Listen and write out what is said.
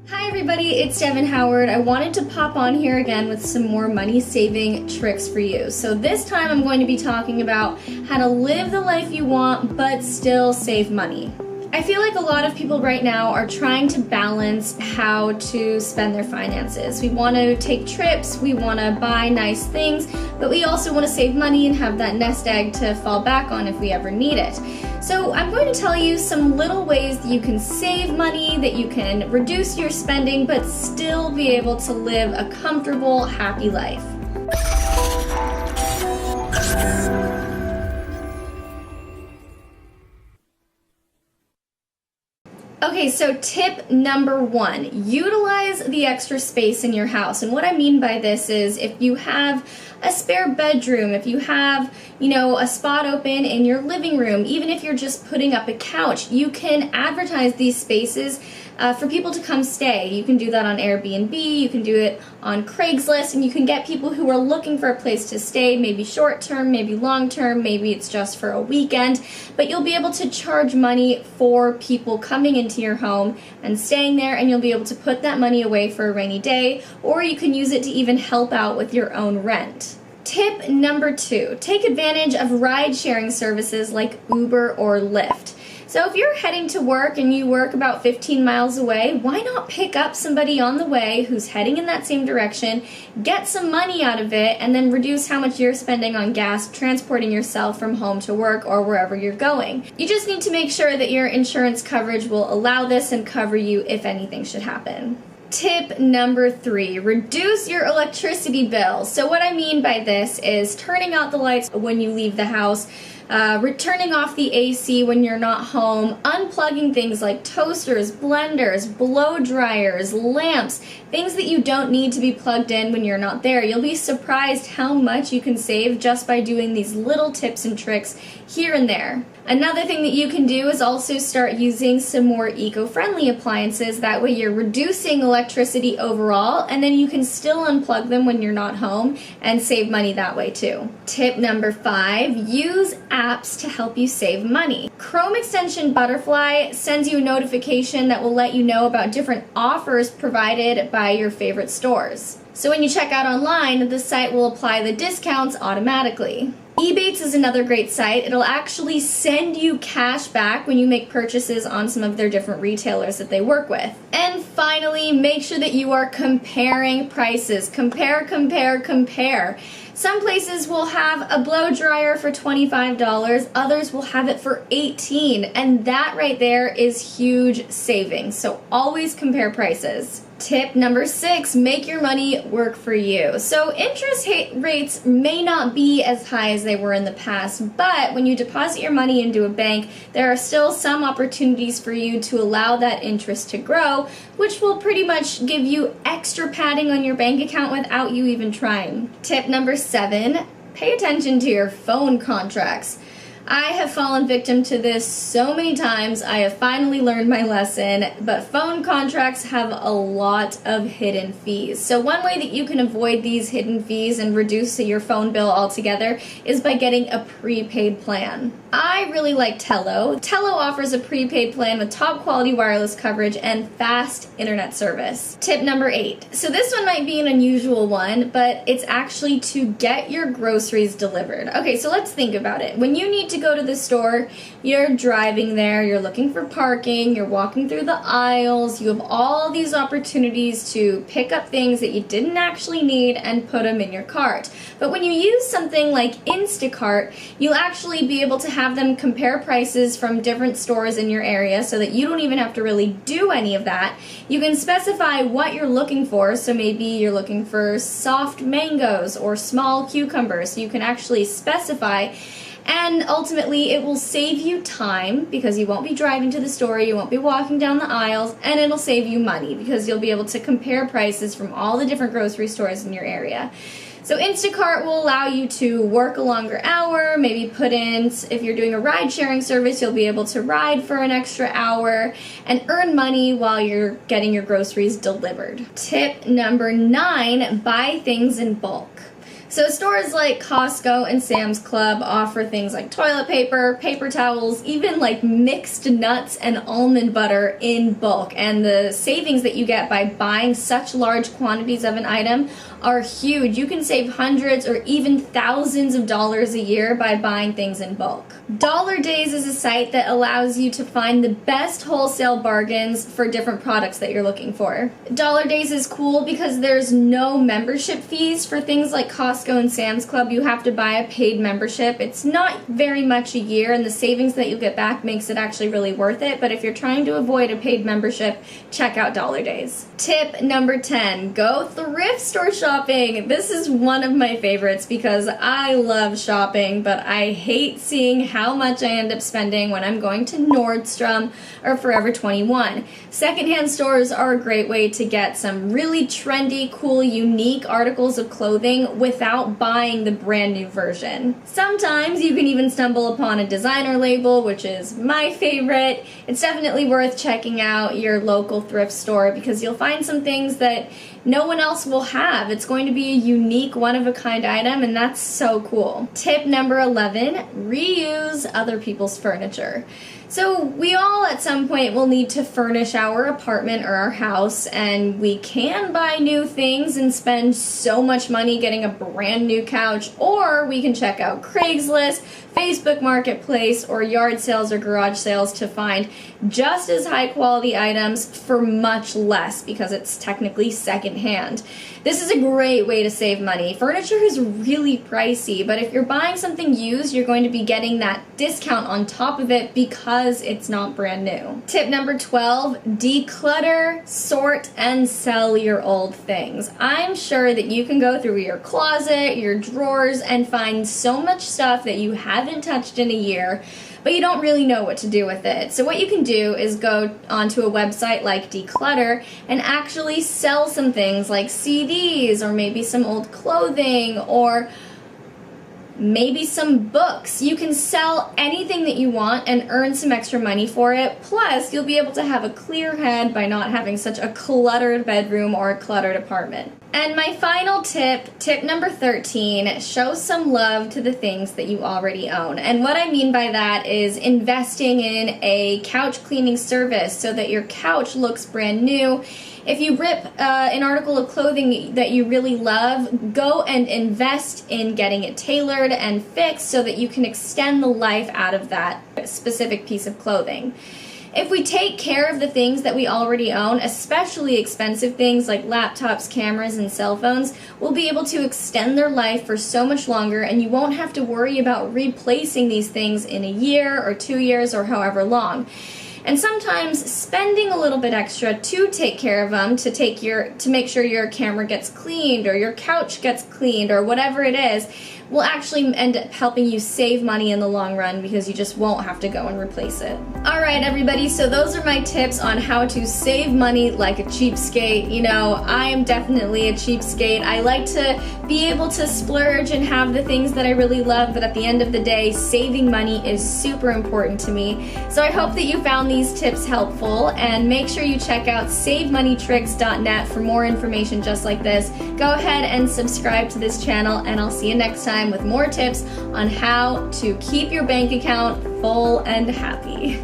Hi everybody, it's Devin Howard. I wanted to pop on here again with some more money saving tricks for you. So this time I'm going to be talking about how to live the life you want but still save money. I feel like a lot of people right now are trying to balance how to spend their finances. We want to take trips, we want to buy nice things, but we also want to save money and have that nest egg to fall back on if we ever need it. So I'm going to tell you some little ways that you can save money, that you can reduce your spending, but still be able to live a comfortable, happy life. Okay, so tip number one, utilize the extra space in your house. And what I mean by this is if you have a spare bedroom, if you have, a spot open in your living room, even if you're just putting up a couch, you can advertise these spaces for people to come stay. You can do that on Airbnb, you can do it on Craigslist, and you can get people who are looking for a place to stay, maybe short term, maybe long term, maybe it's just for a weekend, but you'll be able to charge money for people coming into your home and staying there, and you'll be able to put that money away for a rainy day, or you can use it to even help out with your own rent. Tip number two, take advantage of ride-sharing services like Uber or Lyft. So if you're heading to work and you work about 15 miles away, why not pick up somebody on the way who's heading in that same direction, get some money out of it, and then reduce how much you're spending on gas transporting yourself from home to work or wherever you're going. You just need to make sure that your insurance coverage will allow this and cover you if anything should happen. Tip number three, reduce your electricity bill. So what I mean by this is turning out the lights when you leave the house, turning off the AC when you're not home, unplugging things like toasters, blenders, blow dryers, lamps, things that you don't need to be plugged in when you're not there. You'll be surprised how much you can save just by doing these little tips and tricks here and there. Another thing that you can do is also start using some more eco-friendly appliances. That way you're reducing electricity overall, and then you can still unplug them when you're not home and save money that way too. Tip number five, use apps to help you save money. Chrome extension Butterfly sends you a notification that will let you know about different offers provided by your favorite stores. So when you check out online, the site will apply the discounts automatically. Ebates is another great site. It'll actually send you cash back when you make purchases on some of their different retailers that they work with. And finally, make sure that you are comparing prices. Compare. Some places will have a blow dryer for $25, others will have it for $18, and that right there is huge savings. So always compare prices. Tip number six, make your money work for you. So interest rates may not be as high as they were in the past, but when you deposit your money into a bank, there are still some opportunities for you to allow that interest to grow, which will pretty much give you extra padding on your bank account without you even trying. Tip number seven, pay attention to your phone contracts. I have fallen victim to this so many times. I have finally learned my lesson, but phone contracts have a lot of hidden fees. So one way that you can avoid these hidden fees and reduce your phone bill altogether is by getting a prepaid plan. I really like Tello. Tello offers a prepaid plan with top quality wireless coverage and fast internet service. Tip number eight. So this one might be an unusual one, but it's actually to get your groceries delivered. Okay, so let's think about it. When you need to go to the store, you're driving there, you're looking for parking, you're walking through the aisles, you have all these opportunities to pick up things that you didn't actually need and put them in your cart. But when you use something like Instacart, you'll actually be able to have them compare prices from different stores in your area so that you don't even have to really do any of that. You can specify what you're looking for, so maybe you're looking for soft mangoes or small cucumbers, so you can actually specify. And ultimately, it will save you time because you won't be driving to the store, you won't be walking down the aisles, and it'll save you money because you'll be able to compare prices from all the different grocery stores in your area. So Instacart will allow you to work a longer hour, maybe put in, if you're doing a ride-sharing service, you'll be able to ride for an extra hour and earn money while you're getting your groceries delivered. Tip number 9, buy things in bulk. So stores like Costco and Sam's Club offer things like toilet paper, paper towels, even like mixed nuts and almond butter in bulk. And the savings that you get by buying such large quantities of an item are huge. You can save hundreds or even thousands of dollars a year by buying things in bulk. Dollar Days is a site that allows you to find the best wholesale bargains for different products that you're looking for. Dollar Days is cool because there's no membership fees for things like Costco and Sam's Club. You have to buy a paid membership. It's not very much a year, and the savings that you get back makes it actually really worth it. But if you're trying to avoid a paid membership, check out Dollar Days. Tip number 10, go thrift store shopping. This is one of my favorites because I love shopping, but I hate seeing how much I end up spending when I'm going to Nordstrom or Forever 21. Secondhand stores are a great way to get some really trendy, cool, unique articles of clothing without buying the brand new version. Sometimes you can even stumble upon a designer label, which is my favorite. It's definitely worth checking out your local thrift store because you'll find some things that no one else will have. It's going to be a unique, one-of-a-kind item, and that's so cool. Tip number 11, reuse other people's furniture. So we all at some point will need to furnish our apartment or our house, and we can buy new things and spend so much money getting a brand new couch, or we can check out Craigslist, Facebook Marketplace, or yard sales or garage sales to find just as high quality items for much less because it's technically secondhand. This is a great way to save money. Furniture is really pricey, but if you're buying something used, you're going to be getting that discount on top of it because it's not brand new. Tip number 12, declutter, sort, and sell your old things. I'm sure that you can go through your closet, your drawers, and find so much stuff that you haven't touched in a year, but you don't really know what to do with it. So what you can do is go onto a website like Declutter and actually sell some things like CDs or maybe some old clothing or maybe some books. You can sell anything that you want and earn some extra money for it. Plus, you'll be able to have a clear head by not having such a cluttered bedroom or a cluttered apartment. And my final tip, tip number 13, show some love to the things that you already own. And what I mean by that is investing in a couch cleaning service so that your couch looks brand new. If you rip an article of clothing that you really love, go and invest in getting it tailored and fixed so that you can extend the life out of that specific piece of clothing. If we take care of the things that we already own, especially expensive things like laptops, cameras, and cell phones, we'll be able to extend their life for so much longer, and you won't have to worry about replacing these things in a year or 2 years or however long. And sometimes spending a little bit extra to take care of them, to make sure your camera gets cleaned or your couch gets cleaned or whatever it is, will actually end up helping you save money in the long run because you just won't have to go and replace it. Alright everybody, so those are my tips on how to save money like a cheapskate. You know, I am definitely a cheapskate. I like to be able to splurge and have the things that I really love, but at the end of the day, saving money is super important to me. So I hope that you found these tips helpful, and make sure you check out savemoneytricks.net for more information just like this. Go ahead and subscribe to this channel, and I'll see you next time with more tips on how to keep your bank account full and happy.